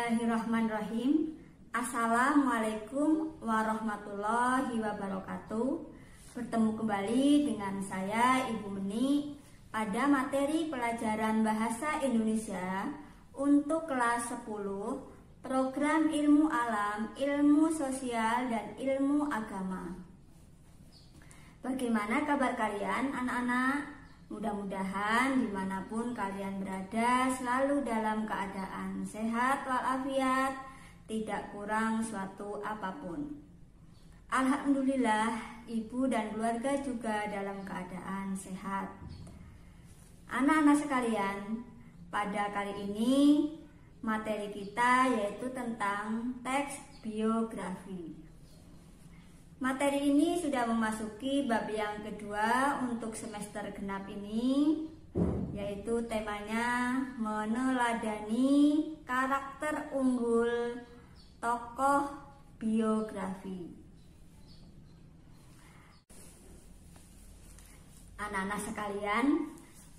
Bismillahirrahmanirrahim. Assalamualaikum warahmatullahi wabarakatuh. Bertemu kembali dengan saya Ibu Meni pada materi pelajaran Bahasa Indonesia untuk kelas 10 program ilmu alam, ilmu sosial, dan ilmu agama. Bagaimana kabar kalian anak-anak? Mudah-mudahan dimanapun kalian berada selalu dalam keadaan sehat walafiat, tidak kurang suatu apapun. Alhamdulillah, ibu dan keluarga juga dalam keadaan sehat. Anak-anak sekalian, pada kali ini materi kita yaitu tentang teks biografi. Materi ini sudah memasuki bab yang kedua untuk semester genap ini, yaitu temanya meneladani karakter unggul tokoh biografi. Anak-anak sekalian,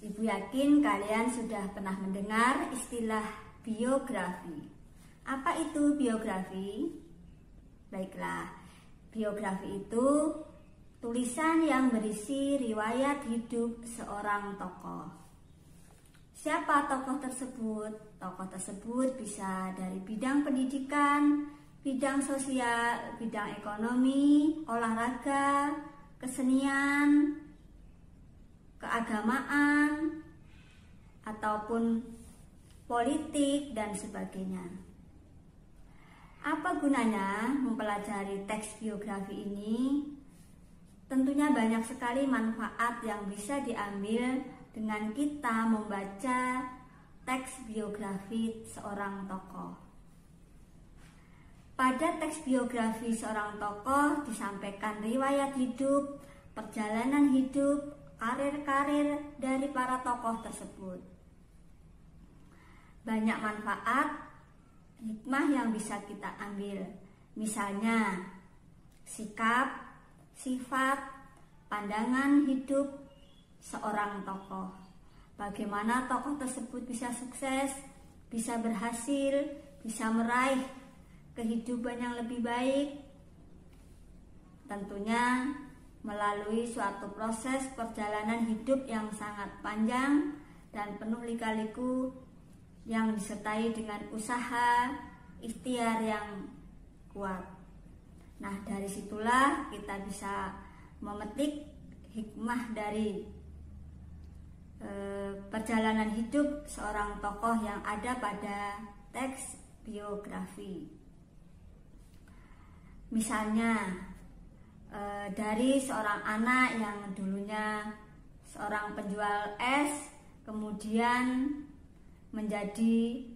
ibu yakin kalian sudah pernah mendengar istilah biografi. Apa itu biografi? Baiklah, biografi itu tulisan yang berisi riwayat hidup seorang tokoh. Siapa tokoh tersebut? Tokoh tersebut bisa dari bidang pendidikan, bidang sosial, bidang ekonomi, olahraga, kesenian, keagamaan, ataupun politik, dan sebagainya. Apa gunanya mempelajari teks biografi ini? Tentunya banyak sekali manfaat yang bisa diambil dengan kita membaca teks biografi seorang tokoh. Pada teks biografi seorang tokoh disampaikan riwayat hidup, perjalanan hidup, karir-karir dari para tokoh tersebut. Banyak manfaat hikmah yang bisa kita ambil, misalnya sikap, sifat, pandangan hidup seorang tokoh. Bagaimana tokoh tersebut bisa sukses, bisa berhasil, bisa meraih kehidupan yang lebih baik. Tentunya melalui suatu proses perjalanan hidup yang sangat panjang dan penuh lika-liku, yang disertai dengan usaha, ikhtiar yang kuat. Nah, dari situlah kita bisa memetik hikmah dari perjalanan hidup seorang tokoh yang ada pada teks biografi. Misalnya, dari seorang anak yang dulunya seorang penjual es, kemudian menjadi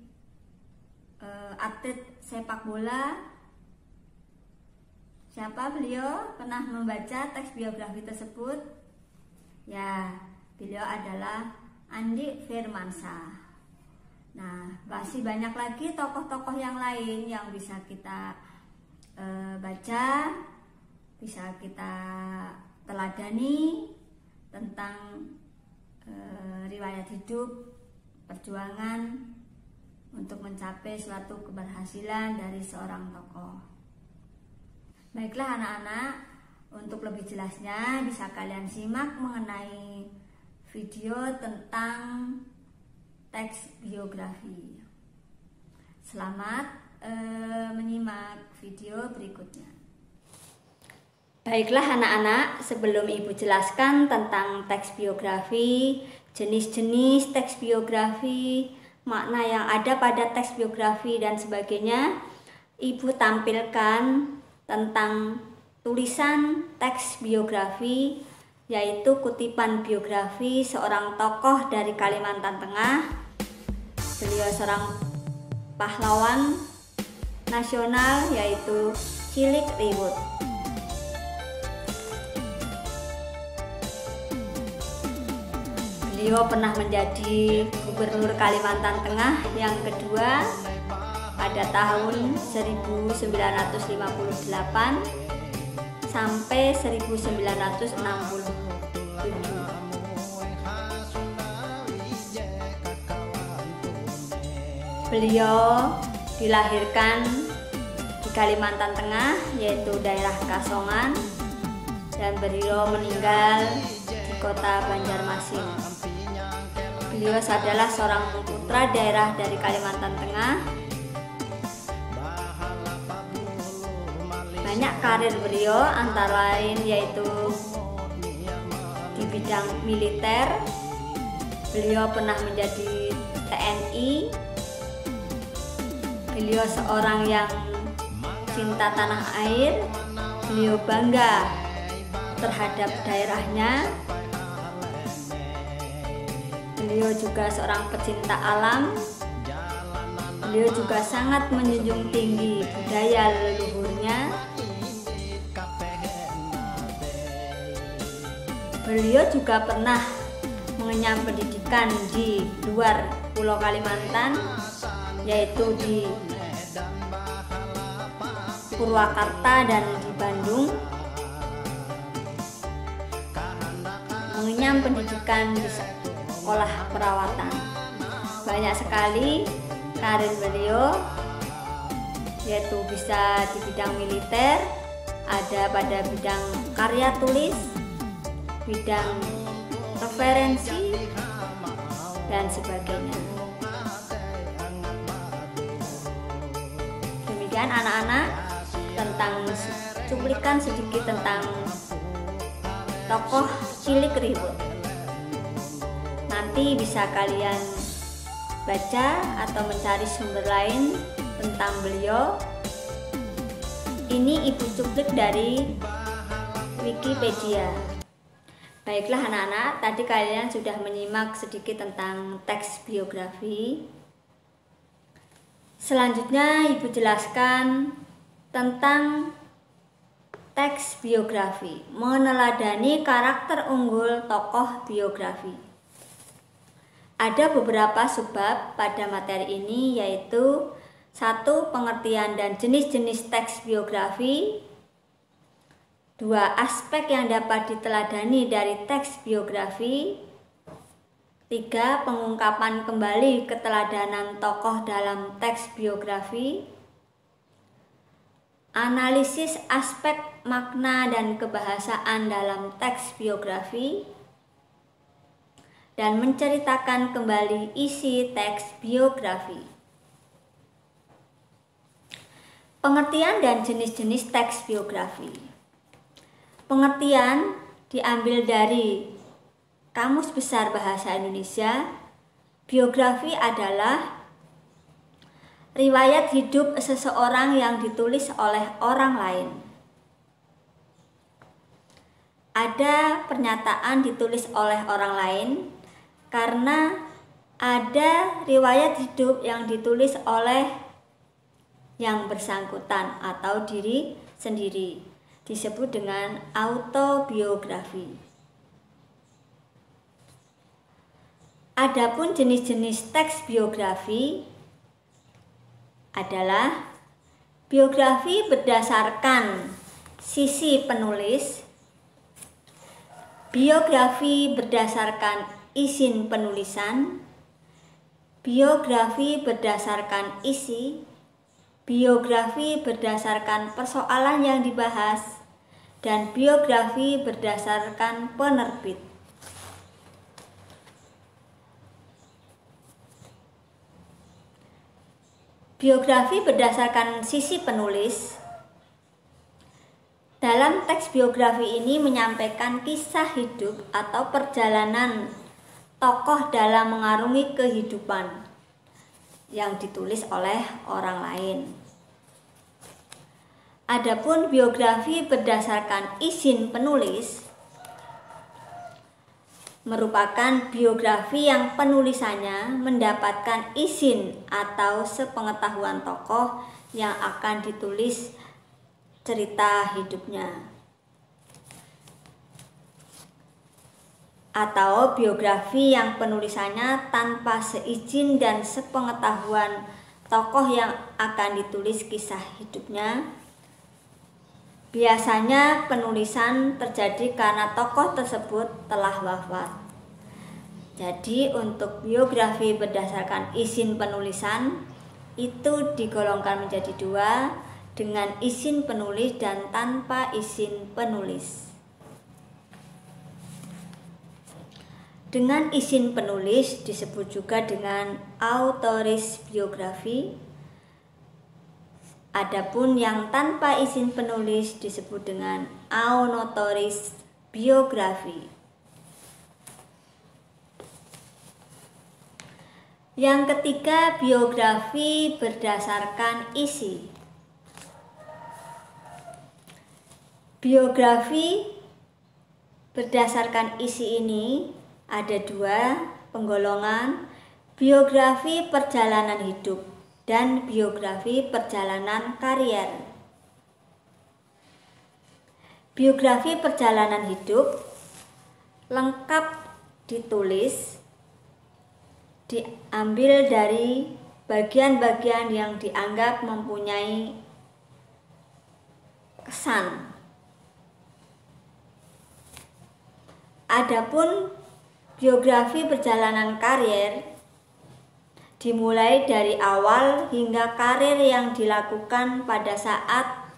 atlet sepak bola. Siapa beliau? Pernah membaca teks biografi tersebut? Ya, beliau adalah Andi Firmansyah. Nah, masih banyak lagi tokoh-tokoh yang lain yang bisa kita baca, bisa kita teladani tentang riwayat hidup, perjuangan untuk mencapai suatu keberhasilan dari seorang tokoh. Baiklah anak-anak, untuk lebih jelasnya bisa kalian simak mengenai video tentang teks biografi. Selamat menyimak video berikutnya. Baiklah anak-anak, sebelum ibu jelaskan tentang teks biografi, jenis-jenis teks biografi, makna yang ada pada teks biografi, dan sebagainya, ibu tampilkan tentang tulisan teks biografi, yaitu kutipan biografi seorang tokoh dari Kalimantan Tengah. Beliau seorang pahlawan nasional, yaitu Cilik Riwut. Beliau pernah menjadi Gubernur Kalimantan Tengah yang kedua pada tahun 1958 sampai 1960. Beliau dilahirkan di Kalimantan Tengah, yaitu daerah Kasongan, dan beliau meninggal di kota Banjarmasin. Beliau adalah seorang putra daerah dari Kalimantan Tengah. Banyak karir beliau antara lain yaitu di bidang militer. Beliau pernah menjadi TNI. Beliau seorang yang cinta tanah air. Beliau bangga terhadap daerahnya. Beliau juga seorang pecinta alam. Beliau juga sangat menjunjung tinggi budaya leluhurnya. Beliau juga pernah mengenyam pendidikan di luar Pulau Kalimantan, yaitu di Purwakarta dan di Bandung. Mengenyam pendidikan di sekolah perawatan. Banyak sekali karir beliau, yaitu bisa di bidang militer, ada pada bidang karya tulis, bidang referensi, dan sebagainya. Demikian anak-anak tentang cuplikan sedikit tentang tokoh Cilik Riwut. Nanti bisa kalian baca atau mencari sumber lain tentang beliau. Ini ibu cuplik dari Wikipedia. Baiklah anak-anak, tadi kalian sudah menyimak sedikit tentang teks biografi. Selanjutnya ibu jelaskan tentang teks biografi, meneladani karakter unggul tokoh biografi. Ada beberapa subbab pada materi ini, yaitu 1. Pengertian dan jenis-jenis teks biografi. 2. Aspek yang dapat diteladani dari teks biografi. 3. Pengungkapan kembali keteladanan tokoh dalam teks biografi. Analisis aspek makna dan kebahasaan dalam teks biografi. Dan menceritakan kembali isi teks biografi. Pengertian dan jenis-jenis teks biografi. Pengertian diambil dari Kamus Besar Bahasa Indonesia. Biografi adalah riwayat hidup seseorang yang ditulis oleh orang lain. Ada pernyataan ditulis oleh orang lain karena ada riwayat hidup yang ditulis oleh yang bersangkutan atau diri sendiri. Disebut dengan autobiografi. Adapun jenis-jenis teks biografi adalah biografi berdasarkan sisi penulis, biografi berdasarkan izin penulisan, biografi berdasarkan isi, biografi berdasarkan persoalan yang dibahas, dan biografi berdasarkan penerbit. Biografi berdasarkan sisi penulis. Dalam teks biografi ini menyampaikan kisah hidup atau perjalanan tokoh dalam mengarungi kehidupan yang ditulis oleh orang lain. Adapun biografi berdasarkan izin penulis merupakan biografi yang penulisannya mendapatkan izin atau sepengetahuan tokoh yang akan ditulis cerita hidupnya. Atau biografi yang penulisannya tanpa seizin dan sepengetahuan tokoh yang akan ditulis kisah hidupnya. Biasanya penulisan terjadi karena tokoh tersebut telah wafat. Jadi untuk biografi berdasarkan izin penulisan itu digolongkan menjadi dua, dengan izin penulis dan tanpa izin penulis. Dengan izin penulis disebut juga dengan autoris biografi. Adapun yang tanpa izin penulis disebut dengan anotoris biografi. Yang ketiga, biografi berdasarkan isi. Biografi berdasarkan isi ini ada dua penggolongan, biografi perjalanan hidup dan biografi perjalanan karier. Biografi perjalanan hidup lengkap ditulis, diambil dari bagian-bagian yang dianggap mempunyai kesan. Adapun biografi perjalanan karier dimulai dari awal hingga karir yang dilakukan pada saat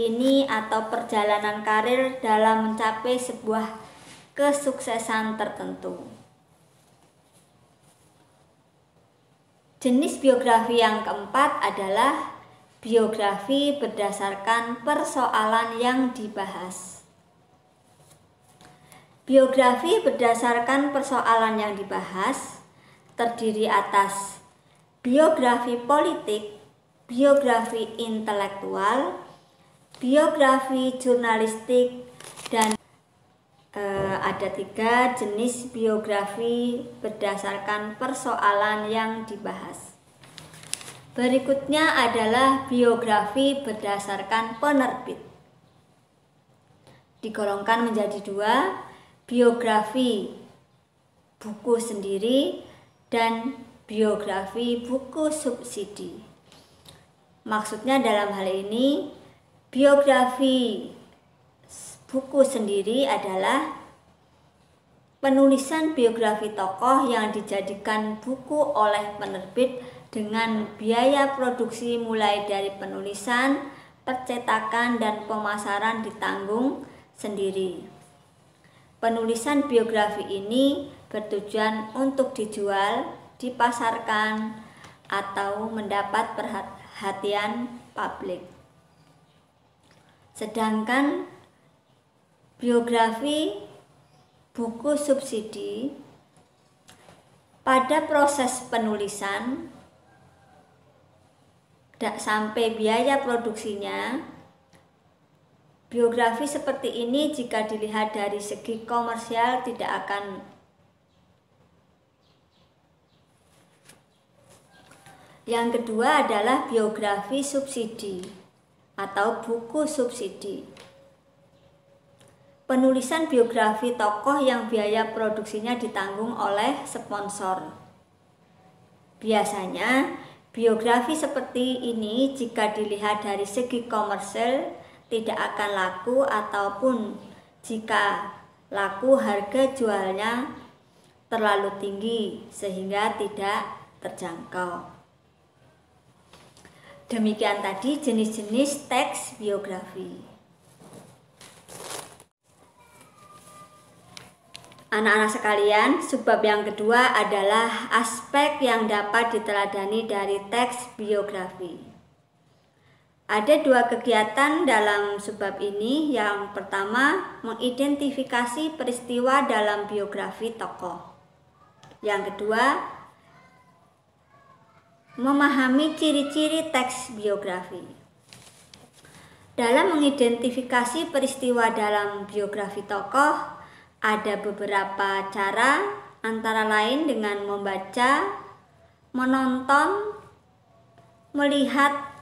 ini atau perjalanan karir dalam mencapai sebuah kesuksesan tertentu. Jenis biografi yang keempat adalah biografi berdasarkan persoalan yang dibahas. Biografi berdasarkan persoalan yang dibahas terdiri atas biografi politik, biografi intelektual, biografi jurnalistik, dan ada 3 jenis biografi berdasarkan persoalan yang dibahas. Berikutnya adalah biografi berdasarkan penerbit. Digolongkan menjadi 2, biografi buku sendiri dan biografi buku subsidi. Maksudnya dalam hal ini, biografi buku sendiri adalah penulisan biografi tokoh yang dijadikan buku oleh penerbit dengan biaya produksi mulai dari penulisan, percetakan, dan pemasaran ditanggung sendiri. Penulisan biografi ini bertujuan untuk dijual, dipasarkan, atau mendapat perhatian publik. Sedangkan biografi buku subsidi pada proses penulisan sampai biaya produksinya, biografi seperti ini jika dilihat dari segi komersial tidak akan Yang kedua adalah biografi subsidi atau buku subsidi. Penulisan biografi tokoh yang biaya produksinya ditanggung oleh sponsor. Biasanya biografi seperti ini jika dilihat dari segi komersil tidak akan laku, ataupun jika laku harga jualnya terlalu tinggi sehingga tidak terjangkau. Demikian tadi jenis-jenis teks biografi. Anak-anak sekalian, subbab yang kedua adalah aspek yang dapat diteladani dari teks biografi. Ada 2 kegiatan dalam subbab ini. Yang pertama, mengidentifikasi peristiwa dalam biografi tokoh. Yang kedua, memahami ciri-ciri teks biografi. Dalam mengidentifikasi peristiwa dalam biografi tokoh, ada beberapa cara, antara lain dengan membaca, menonton, melihat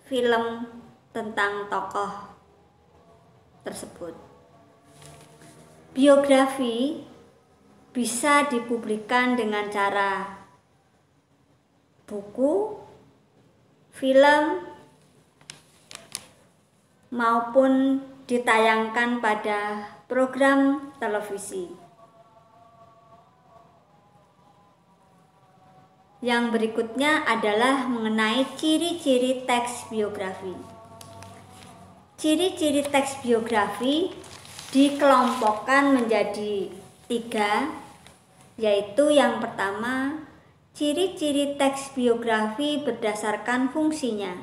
film tentang tokoh tersebut. Biografi bisa dipublikkan dengan cara buku, film, maupun ditayangkan pada program televisi. Yang berikutnya adalah mengenai ciri-ciri teks biografi. Ciri-ciri teks biografi dikelompokkan menjadi 3, yaitu yang pertama, ciri-ciri teks biografi berdasarkan fungsinya.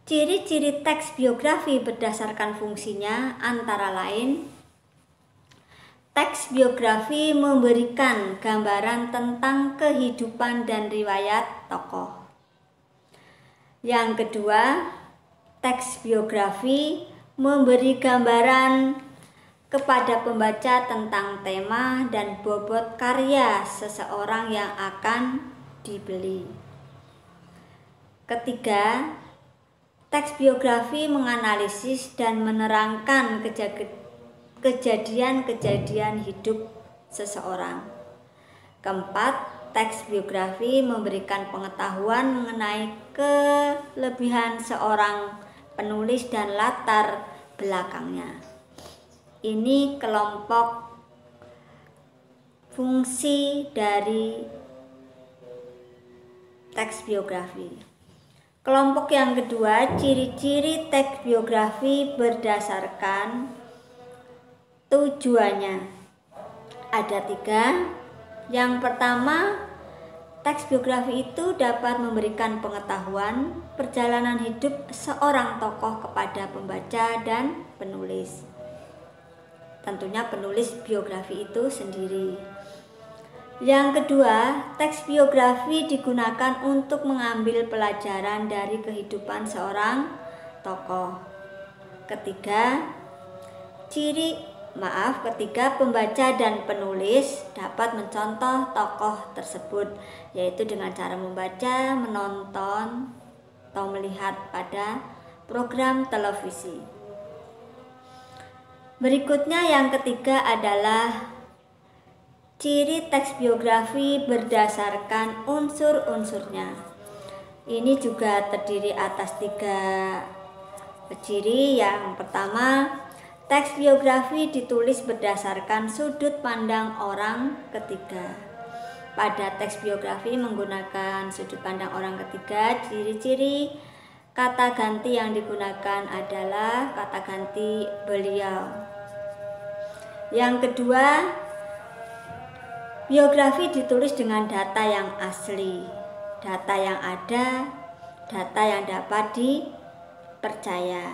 Ciri-ciri teks biografi berdasarkan fungsinya antara lain: teks biografi memberikan gambaran tentang kehidupan dan riwayat tokoh. Yang kedua, teks biografi memberi gambaran kepada pembaca tentang tema dan bobot karya seseorang yang akan dibeli. Ketiga, teks biografi menganalisis dan menerangkan kejadian-kejadian hidup seseorang. Keempat, teks biografi memberikan pengetahuan mengenai kelebihan seorang penulis dan latar belakangnya. Ini kelompok fungsi dari teks biografi. Kelompok yang kedua, ciri-ciri teks biografi berdasarkan tujuannya. Ada 3. Yang pertama, teks biografi itu dapat memberikan pengetahuan perjalanan hidup seorang tokoh kepada pembaca dan penulis. Tentunya penulis biografi itu sendiri. Yang kedua, teks biografi digunakan untuk mengambil pelajaran dari kehidupan seorang tokoh. Ketiga, pembaca dan penulis dapat mencontoh tokoh tersebut, yaitu dengan cara membaca, menonton, atau melihat pada program televisi. Berikutnya yang ketiga adalah ciri teks biografi berdasarkan unsur-unsurnya. Ini juga terdiri atas 3 ciri. Yang pertama, teks biografi ditulis berdasarkan sudut pandang orang ketiga. Pada teks biografi menggunakan sudut pandang orang ketiga. Ciri-ciri kata ganti yang digunakan adalah kata ganti beliau. Yang kedua, biografi ditulis dengan data yang asli, data yang ada, data yang dapat dipercaya.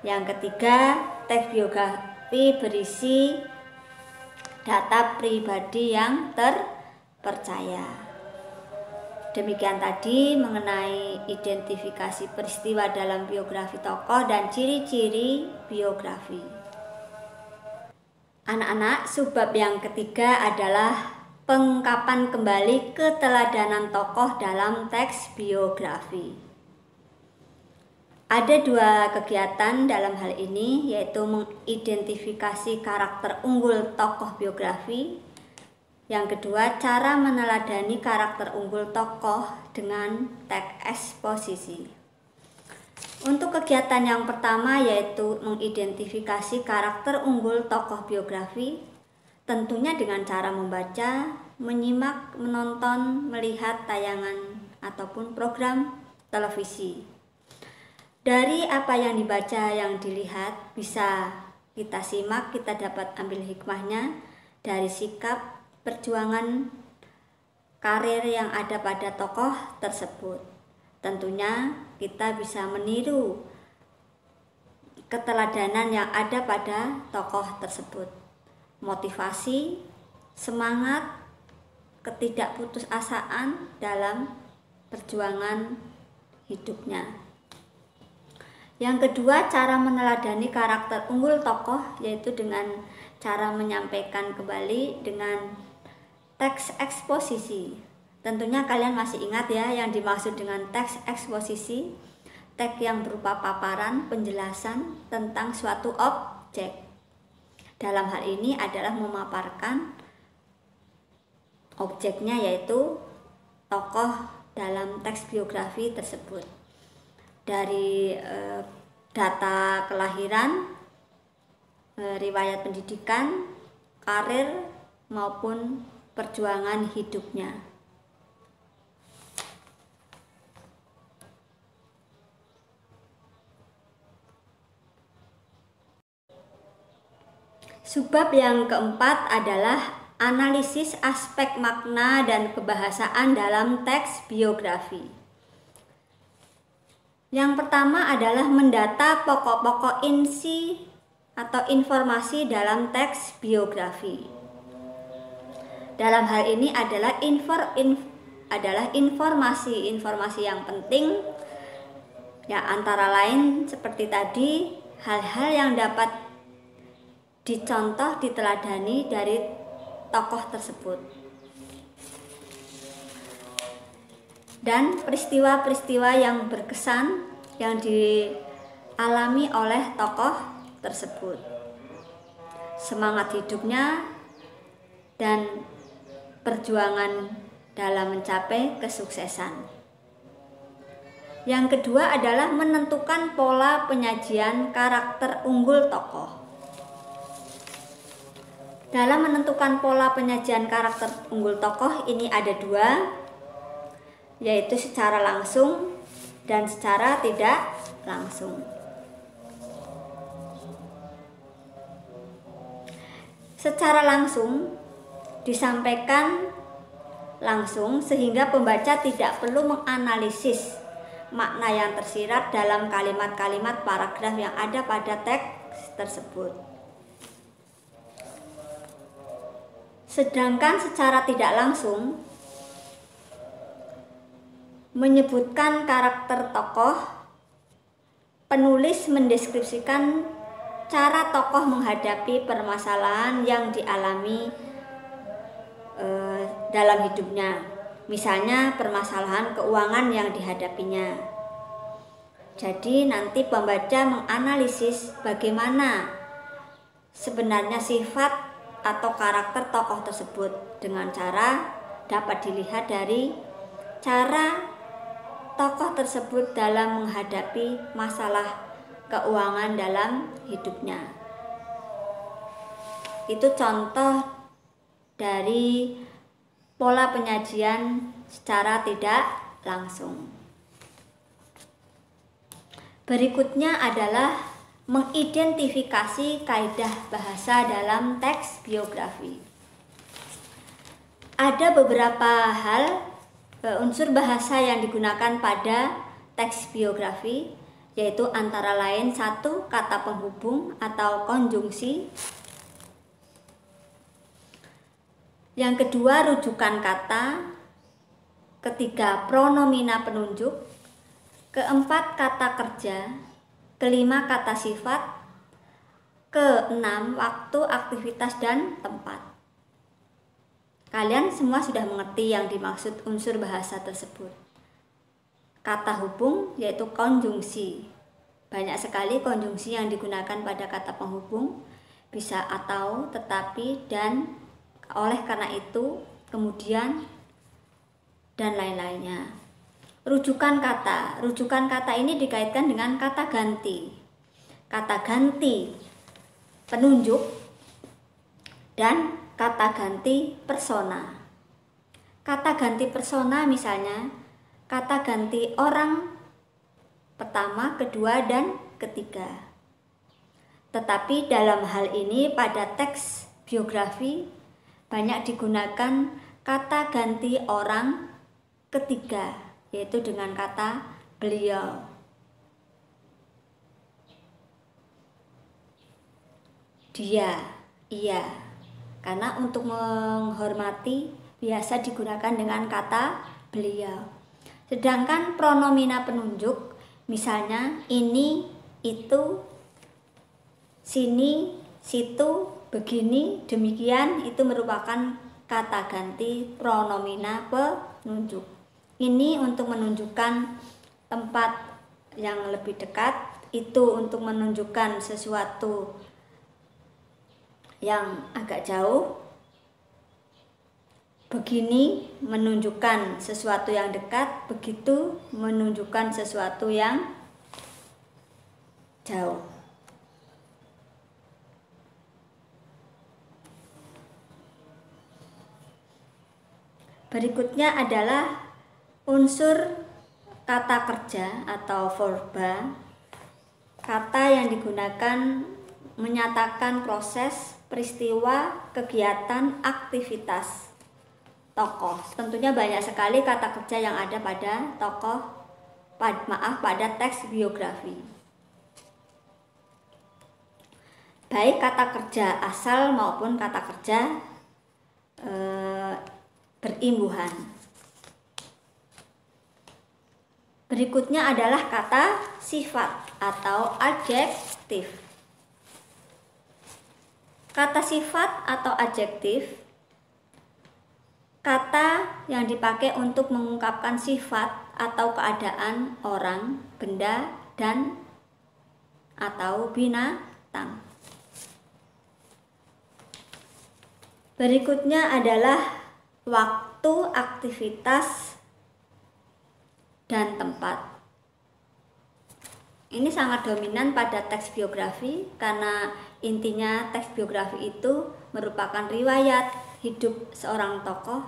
Yang ketiga, teks biografi berisi data pribadi yang terpercaya. Demikian tadi mengenai identifikasi peristiwa dalam biografi tokoh dan ciri-ciri biografi. Anak-anak, subbab yang ketiga adalah pengungkapan kembali keteladanan tokoh dalam teks biografi. Ada 2 kegiatan dalam hal ini, yaitu mengidentifikasi karakter unggul tokoh biografi. Yang kedua, cara meneladani karakter unggul tokoh dengan teks eksposisi. Untuk kegiatan yang pertama, yaitu mengidentifikasi karakter unggul tokoh biografi, tentunya dengan cara membaca, menyimak, menonton, melihat tayangan ataupun program televisi. Dari apa yang dibaca, yang dilihat, bisa kita simak, kita dapat ambil hikmahnya dari sikap, perjuangan, karir yang ada pada tokoh tersebut. Tentunya kita bisa meniru keteladanan yang ada pada tokoh tersebut. Motivasi, semangat, ketidakputusasaan dalam perjuangan hidupnya. Yang kedua, cara meneladani karakter unggul tokoh, yaitu dengan cara menyampaikan kembali dengan teks eksposisi. Tentunya kalian masih ingat ya yang dimaksud dengan teks eksposisi, teks yang berupa paparan penjelasan tentang suatu objek. Dalam hal ini adalah memaparkan objeknya, yaitu tokoh dalam teks biografi tersebut. Dari data kelahiran, riwayat pendidikan, karir maupun perjuangan hidupnya. Subbab yang keempat adalah analisis aspek makna dan kebahasaan dalam teks biografi. Yang pertama adalah mendata pokok-pokok insi atau informasi dalam teks biografi. Dalam hal ini adalah informasi-informasi yang penting, ya, antara lain seperti tadi, hal-hal yang dapat dicontoh, diteladani dari tokoh tersebut, dan peristiwa-peristiwa yang berkesan yang dialami oleh tokoh tersebut, semangat hidupnya, dan perjuangan dalam mencapai kesuksesan. Yang kedua adalah menentukan pola penyajian karakter unggul tokoh. Dalam menentukan pola penyajian karakter unggul tokoh ini ada dua, yaitu secara langsung dan secara tidak langsung. Secara langsung disampaikan langsung sehingga pembaca tidak perlu menganalisis makna yang tersirat dalam kalimat-kalimat paragraf yang ada pada teks tersebut. Sedangkan secara tidak langsung menyebutkan karakter tokoh, penulis mendeskripsikan cara tokoh menghadapi permasalahan yang dialami dalam hidupnya, misalnya permasalahan keuangan yang dihadapinya. Jadi nanti pembaca menganalisis bagaimana sebenarnya sifat atau karakter tokoh tersebut dengan cara dapat dilihat dari cara tokoh tersebut dalam menghadapi masalah keuangan dalam hidupnya. Itu contoh dari pola penyajian secara tidak langsung. Berikutnya adalah mengidentifikasi kaidah bahasa dalam teks biografi. Ada beberapa hal unsur bahasa yang digunakan pada teks biografi, yaitu antara lain 1. Kata penghubung atau konjungsi. Yang kedua, rujukan kata. Ketiga, pronomina penunjuk. Keempat, kata kerja. Kelima, kata sifat. Keenam, waktu, aktivitas, dan tempat. Kalian semua sudah mengerti yang dimaksud unsur bahasa tersebut. Kata hubung yaitu konjungsi. Banyak sekali konjungsi yang digunakan pada kata penghubung, bisa atau, tetapi, dan, oleh karena itu, kemudian, dan lain-lainnya. Rujukan kata. Rujukan kata ini dikaitkan dengan kata ganti. Kata ganti penunjuk dan kata ganti persona. Kata ganti persona misalnya kata ganti orang pertama, kedua, dan ketiga. Tetapi dalam hal ini pada teks biografi banyak digunakan kata ganti orang ketiga, yaitu dengan kata beliau. Dia, ia. Karena untuk menghormati biasa digunakan dengan kata beliau. Sedangkan pronomina penunjuk, misalnya ini, itu, sini, situ, begini, demikian, itu merupakan kata ganti pronomina penunjuk. Ini untuk menunjukkan tempat yang lebih dekat, itu untuk menunjukkan sesuatu yang agak jauh. Begini menunjukkan sesuatu yang dekat, begitu menunjukkan sesuatu yang jauh. Berikutnya adalah unsur kata kerja atau verba. Kata yang digunakan menyatakan proses, peristiwa, kegiatan, aktivitas tokoh. Tentunya banyak sekali kata kerja yang ada pada pada teks biografi. Baik kata kerja asal maupun kata kerja berimbuhan. Berikutnya adalah kata sifat atau adjektif. Kata sifat atau adjektif, kata yang dipakai untuk mengungkapkan sifat atau keadaan orang, benda, dan atau binatang. Berikutnya adalah waktu, aktivitas, dan tempat. Ini sangat dominan pada teks biografi karena intinya teks biografi itu merupakan riwayat hidup seorang tokoh,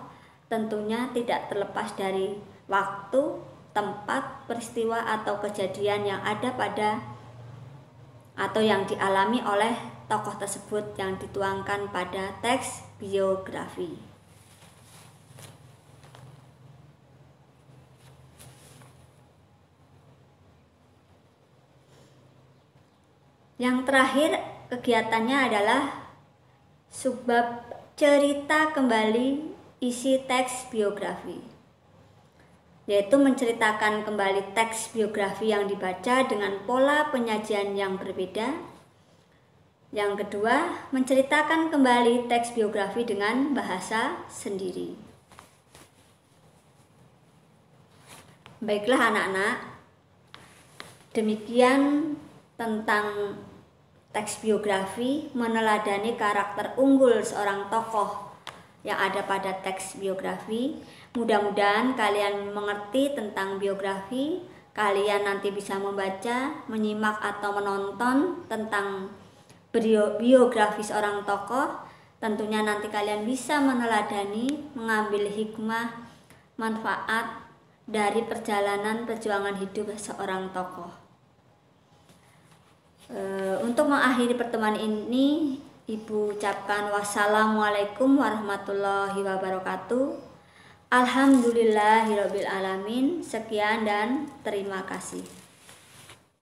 tentunya tidak terlepas dari waktu, tempat, peristiwa atau kejadian yang ada pada atau yang dialami oleh tokoh tersebut yang dituangkan pada teks biografi. Yang terakhir kegiatannya adalah subbab cerita kembali isi teks biografi, yaitu menceritakan kembali teks biografi yang dibaca dengan pola penyajian yang berbeda. Yang kedua, menceritakan kembali teks biografi dengan bahasa sendiri. Baiklah anak-anak, demikian tentang teks biografi meneladani karakter unggul seorang tokoh yang ada pada teks biografi. Mudah-mudahan kalian mengerti tentang biografi, kalian nanti bisa membaca, menyimak atau menonton tentang biografi seorang tokoh. Tentunya nanti kalian bisa meneladani, mengambil hikmah, manfaat dari perjalanan perjuangan hidup seorang tokoh. Untuk mengakhiri pertemuan ini, Ibu ucapkan wassalamualaikum warahmatullahi wabarakatuh. Alhamdulillahirabbil alamin. Sekian dan terima kasih.